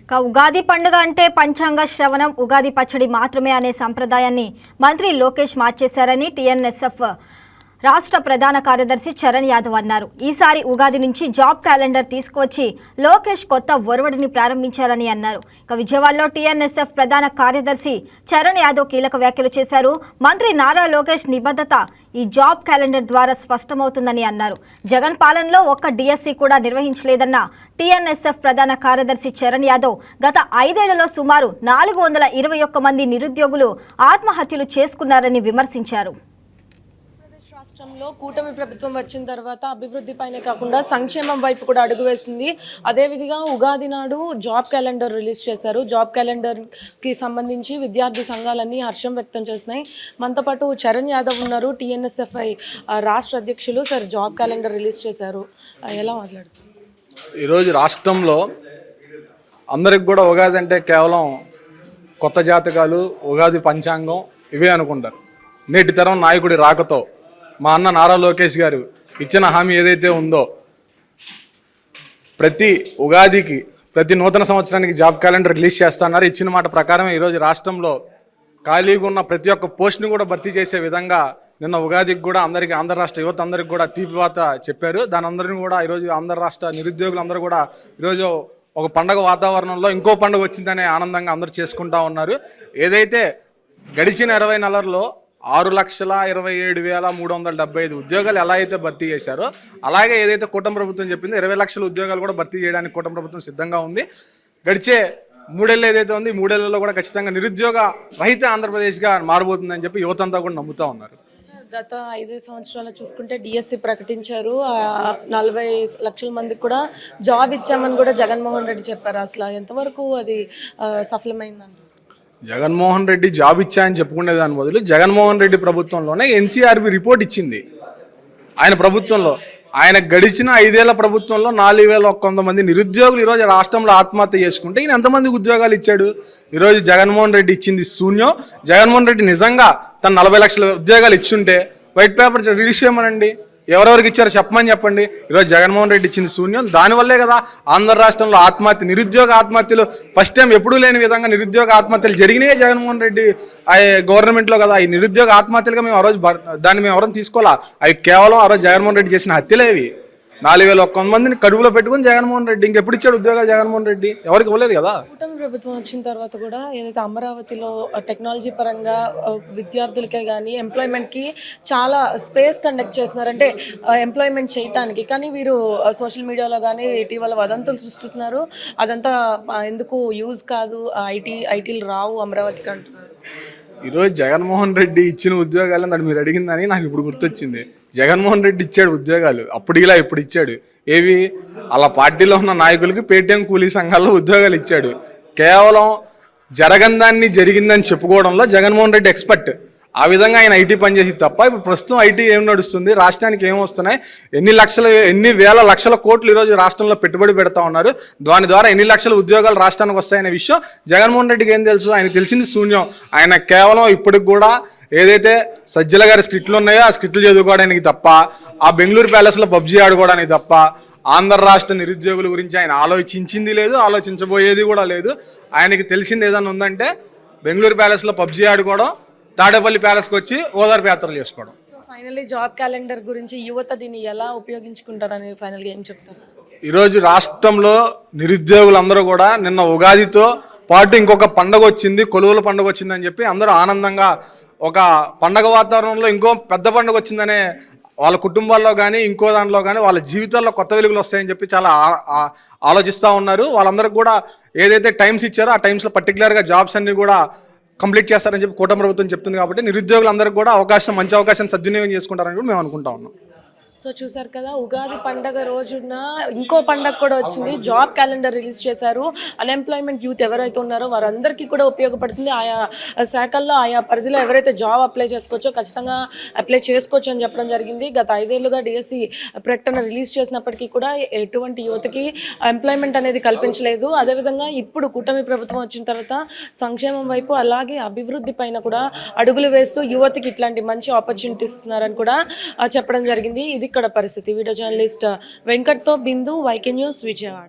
ఉగాది పండుగ అంటే పంచాంగ శ్రవణం, ఉగాది పచ్చడి మాత్రమే అనే సంప్రదాయాన్ని మంత్రి లోకేష్ మార్చేశారని టీఎన్ఎస్ఎఫ్ రాష్ట్ర ప్రధాన కార్యదర్శి చరణ్ యాదవ్ అన్నారు. ఈసారి ఉగాది నుంచి జాబ్ క్యాలెండర్ తీసుకువచ్చి లోకేష్ కొత్త ఒరవడిని ప్రారంభించారని అన్నారు. విజయవాడలో టీఎన్ఎస్ఎఫ్ ప్రధాన కార్యదర్శి చరణ్ యాదవ్ కీలక వ్యాఖ్యలు చేశారు. మంత్రి నారా లోకేష్ నిబద్ధత ఈ జాబ్ క్యాలెండర్ ద్వారా స్పష్టమవుతుందని అన్నారు. జగన్ పాలనలో ఒక్క డిఎస్సి కూడా నిర్వహించలేదన్న టీఎన్ఎస్ఎఫ్ ప్రధాన కార్యదర్శి చరణ్ యాదవ్ గత 5 ఏళ్లలో సుమారు 421 మంది నిరుద్యోగులు ఆత్మహత్యలు చేసుకున్నారని విమర్శించారు. రాష్ట్రంలో కూటమి ప్రభుత్వం వచ్చిన తర్వాత అభివృద్ధి పైనే కాకుండా సంక్షేమం వైపు కూడా అడుగు వేస్తుంది. అదేవిధంగా ఉగాది నాడు జాబ్ క్యాలెండర్ రిలీజ్ చేశారు. జాబ్ క్యాలెండర్కి సంబంధించి విద్యార్థి సంఘాలన్నీ హర్షం వ్యక్తం చేస్తున్నాయి. మనతో పాటు చరణ్ యాదవ్ ఉన్నారు, టీఎన్ఎస్ఎఫ్ఐ రాష్ట్ర అధ్యక్షులు. సార్, జాబ్ క్యాలెండర్ రిలీజ్ చేశారు, ఎలా మాట్లాడుతున్నారు? ఈరోజు రాష్ట్రంలో అందరికి కూడా ఉగాది అంటే కేవలం కొత్త జాతకాలు, ఉగాది పంచాంగం ఇవే అనుకుంటారు. నేటి తరం నాయకుడి రాకతో మా అన్న నారా లోకేష్ గారు ఇచ్చిన హామీ ఏదైతే ఉందో, ప్రతి ఉగాదికి ప్రతి నూతన సంవత్సరానికి జాబ్ క్యాలెండర్ రిలీజ్ చేస్తున్నారు. ఇచ్చిన మాట ప్రకారమే ఈరోజు రాష్ట్రంలో ఖాళీగా ఉన్న ప్రతి ఒక్క పోస్ట్ని కూడా భర్తీ చేసే విధంగా నిన్న ఉగాదికి కూడా అందరికీ, ఆంధ్ర రాష్ట్ర యువత అందరికీ కూడా తీపివాత చెప్పారు. దాని అందరినీ కూడా ఈరోజు ఆంధ్ర రాష్ట్ర నిరుద్యోగులందరూ కూడా ఈరోజు ఒక పండగ వాతావరణంలో ఇంకో పండుగ వచ్చిందనే ఆనందంగా అందరూ చేసుకుంటా ఉన్నారు. ఏదైతే గడిచిన 20 నెలల్లో 6,27,375 ఉద్యోగాలు ఎలా అయితే భర్తీ చేశారో, అలాగే ఏదైతే కూటమి ప్రభుత్వం చెప్పిందో 20 లక్షల ఉద్యోగాలు కూడా భర్తీ చేయడానికి కూటమి ప్రభుత్వం సిద్ధంగా ఉంది. గడిచే 3 ఏళ్ళు ఏదైతే ఉంది, 3 ఏళ్లలో కూడా ఖచ్చితంగా నిరుద్యోగ రహిత ఆంధ్రప్రదేశ్గా మారబోతుందని చెప్పి యువతంతా కూడా నమ్ముతూ ఉన్నారు. గత 5 సంవత్సరాలు చూసుకుంటే డిఎస్సి ప్రకటించారు. 40 లక్షల మందికి కూడా జాబ్ ఇచ్చామని కూడా జగన్మోహన్ రెడ్డి చెప్పారు. అసలు ఎంతవరకు అది సఫలమైందండి? జగన్మోహన్ రెడ్డి జాబ్ ఇచ్చా అని చెప్పుకునే దాని బదులు జగన్మోహన్ రెడ్డి ప్రభుత్వంలోనే ఎన్సీఆర్బీ రిపోర్ట్ ఇచ్చింది. ఆయన ప్రభుత్వంలో, ఆయన గడిచిన 5 ఏళ్ల ప్రభుత్వంలో 4,100 మంది నిరుద్యోగులు ఈరోజు రాష్ట్రంలో ఆత్మహత్య చేసుకుంటే ఈయన ఎంతమందికి ఉద్యోగాలు ఇచ్చాడు? ఈరోజు జగన్మోహన్ రెడ్డి ఇచ్చింది శూన్యం. జగన్మోహన్ రెడ్డి నిజంగా తన 40 లక్షల ఉద్యోగాలు ఇచ్చుంటే వైట్ పేపర్ రిలీజ్ చేయమనండి, ఎవరెవరికి ఇచ్చారో చెప్పండి. ఈరోజు జగన్మోహన్ రెడ్డి ఇచ్చింది శూన్యం. దానివల్లే కదా ఆంధ్ర రాష్ట్రంలో నిరుద్యోగ ఆత్మహత్యలు ఫస్ట్ టైం ఎప్పుడూ లేని విధంగా నిరుద్యోగ ఆత్మహత్యలు జరిగినాయి జగన్మోహన్ రెడ్డి గవర్నమెంట్లో కదా. ఈ నిరుద్యోగ ఆత్మహత్యలుగా మేము ఆ రోజు దాన్ని మేము ఎవరైనా తీసుకోవాలా? అవి కేవలం ఆ రోజు జగన్మోహన్ రెడ్డి చేసిన హత్యలేవి. 4,100 మందిని కడుపులో పెట్టుకుని జగన్మోహన్ రెడ్డి ఇంకెప్పుడు ఇచ్చాడు ఉద్యోగాలు? జగన్మోహన్ రెడ్డి ఎవరికి ఇవ్వలేదు కదా. కూటమి ప్రభుత్వం వచ్చిన తర్వాత కూడా ఏదైతే అమరావతిలో టెక్నాలజీ పరంగా విద్యార్థులకే కానీ ఎంప్లాయ్మెంట్కి చాలా స్పేస్ కండక్ట్ చేస్తున్నారు, అంటే ఎంప్లాయ్మెంట్ చేయటానికి. కానీ వీరు సోషల్ మీడియాలో కానీ ఇటీవల వదంతులు సృష్టిస్తున్నారు. అదంతా ఎందుకు యూజ్ కాదు, ఐటీలు రావు అమరావతికి అంటున్నారు. ఈరోజు జగన్మోహన్ రెడ్డి ఇచ్చిన ఉద్యోగాలు దాన్ని మీరు అడిగిందని నాకు ఇప్పుడు గుర్తొచ్చింది. జగన్మోహన్ రెడ్డి ఇచ్చాడు ఉద్యోగాలు, అప్పుడు ఇలా ఇప్పుడు ఇచ్చాడు. ఏవి? అలా పార్టీలో ఉన్న నాయకులకి పేటీఎం కూలీ సంఘాల్లో ఉద్యోగాలు ఇచ్చాడు. కేవలం జరగందాన్ని జరిగిందని చెప్పుకోవడంలో జగన్మోహన్ రెడ్డి ఎక్స్పర్ట్. ఆ విధంగా ఆయన ఐటీ పనిచేసి తప్ప ఇప్పుడు ప్రస్తుతం ఐటీ ఏం నడుస్తుంది, రాష్ట్రానికి ఏం వస్తున్నాయి, ఎన్ని వేల లక్షల కోట్లు ఈరోజు రాష్ట్రంలో పెట్టుబడి పెడతా ఉన్నారు, దాని ద్వారా ఎన్ని లక్షల ఉద్యోగాలు రాష్ట్రానికి వస్తాయనే విషయం జగన్మోహన్ రెడ్డికి ఏం తెలుసు? ఆయన తెలిసింది శూన్యం. ఆయన కేవలం ఇప్పటికి కూడా ఏదైతే సజ్జల గారి స్క్రిప్ట్లు ఉన్నాయో ఆ స్క్రిప్ట్లు చదువుకోవడానికి తప్ప, ఆ బెంగళూరు ప్యాలెస్లో పబ్జీ ఆడుకోవడానికి తప్ప ఆంధ్ర రాష్ట్ర నిరుద్యోగుల గురించి ఆయన ఆలోచించింది లేదు, ఆలోచించబోయేది కూడా లేదు. ఆయనకి తెలిసింది ఏదైనా ఉందంటే బెంగళూరు ప్యాలెస్లో పబ్జీ ఆడుకోవడం, తాడేపల్లి ప్యాలెస్కి వచ్చి ఓదార్పు యాత్రలు చేసుకోవడం. సో ఫైనల్లీ జాబ్ క్యాలెండర్ గురించి యువత దీన్ని ఎలా ఉపయోగించుకుంటారని ఫైనల్గా ఏం చెప్తారు? ఈరోజు రాష్ట్రంలో నిరుద్యోగులందరూ కూడా నిన్న ఉగాదితో పాటు ఇంకొక పండుగ వచ్చింది, కొలువుల పండుగ వచ్చిందని చెప్పి అందరూ ఆనందంగా ఒక పండగ వాతావరణంలో ఇంకో పెద్ద పండుగ వచ్చిందనే వాళ్ళ కుటుంబాల్లో కానీ ఇంకో దాంట్లో కానీ వాళ్ళ జీవితాల్లో కొత్త వెలుగులు వస్తాయని చెప్పి చాలా ఆలోచిస్తూ ఉన్నారు. వాళ్ళందరికీ కూడా ఏదైతే టైమ్స్ ఇచ్చారో ఆ టైమ్స్లో పర్టికులర్గా జాబ్స్ అన్ని కూడా కంప్లీట్ చేస్తారని చెప్పి కూటమి ప్రభుత్వం చెప్తుంది. కాబట్టి నిరుద్యోగులందరికీ కూడా మంచి అవకాశం సద్వినియోగం చేసుకుంటారని కూడా మేము అనుకుంటా ఉన్నాం. సో చూసారు కదా, ఉగాది పండగ రోజున ఇంకో పండగ కూడా వచ్చింది. జాబ్ క్యాలెండర్ రిలీజ్ చేశారు. అన్ఎంప్లాయ్మెంట్ యూత్ ఎవరైతే ఉన్నారో వారందరికీ కూడా ఉపయోగపడుతుంది. ఆయా శాఖల్లో ఆయా పరిధిలో ఎవరైతే జాబ్ అప్లై చేసుకోవచ్చో ఖచ్చితంగా అప్లై చేసుకోవచ్చు అని చెప్పడం జరిగింది. గత 5 ఏళ్లుగా డిఎస్సి ప్రకటన రిలీజ్ చేసినప్పటికీ కూడా ఎటువంటి యువతకి ఎంప్లాయ్మెంట్ అనేది కల్పించలేదు. అదేవిధంగా ఇప్పుడు కూటమి ప్రభుత్వం వచ్చిన తర్వాత సంక్షేమం వైపు అలాగే అభివృద్ధి పైన కూడా అడుగులు వేస్తూ యువతకి ఇట్లాంటి మంచి ఆపర్చునిటీస్ ఇస్తున్నారని కూడా చెప్పడం జరిగింది. ఇది ఇక్కడ పరిస్థితి. వీడియో జర్నలిస్ట్ వెంకట్తో బిందు, వైకే న్యూస్, విజయవాడ.